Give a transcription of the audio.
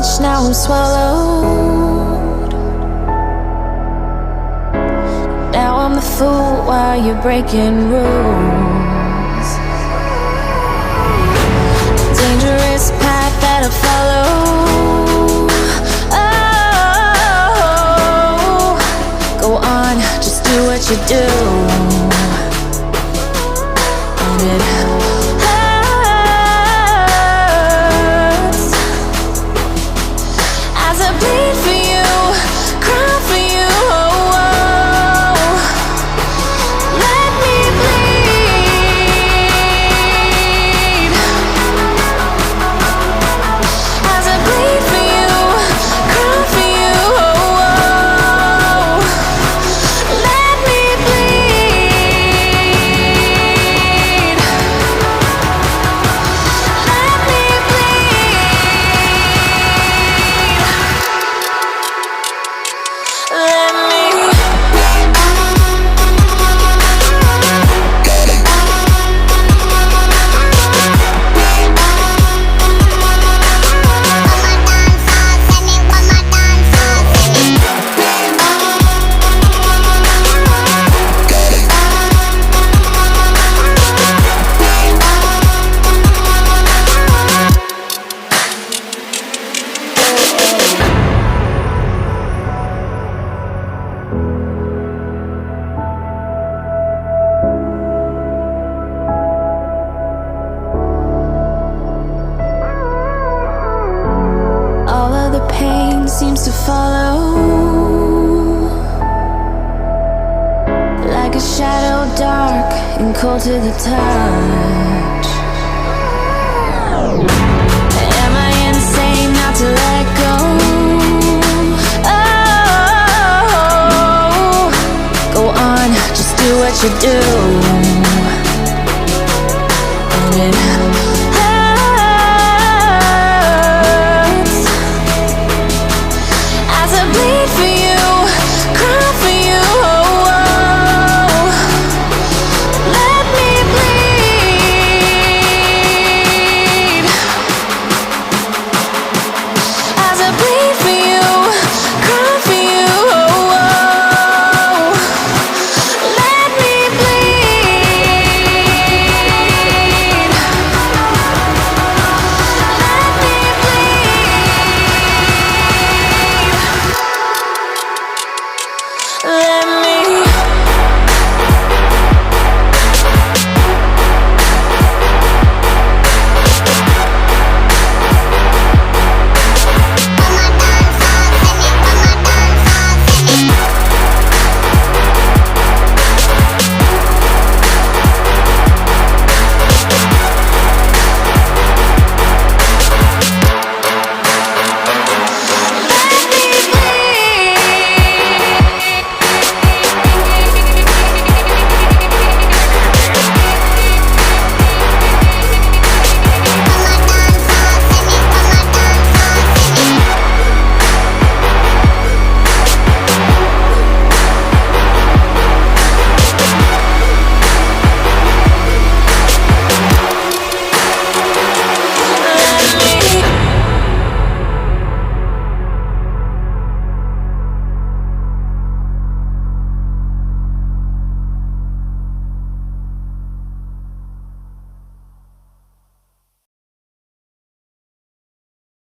much, now I'm swallowed. Now I'm the fool while you're breaking rules. Dangerous path that I follow. Oh, go on, just do what you do. And it hurts as I bleed for you, cry for you. Oh, oh. Let me bleed as I bleed for you, cry for you. Oh, oh. Let me bleed. Let me all of the pain seems to follow like a shadow, dark and cold to the touch. Am I insane not to let go? Oh, go on, just do what you do. And it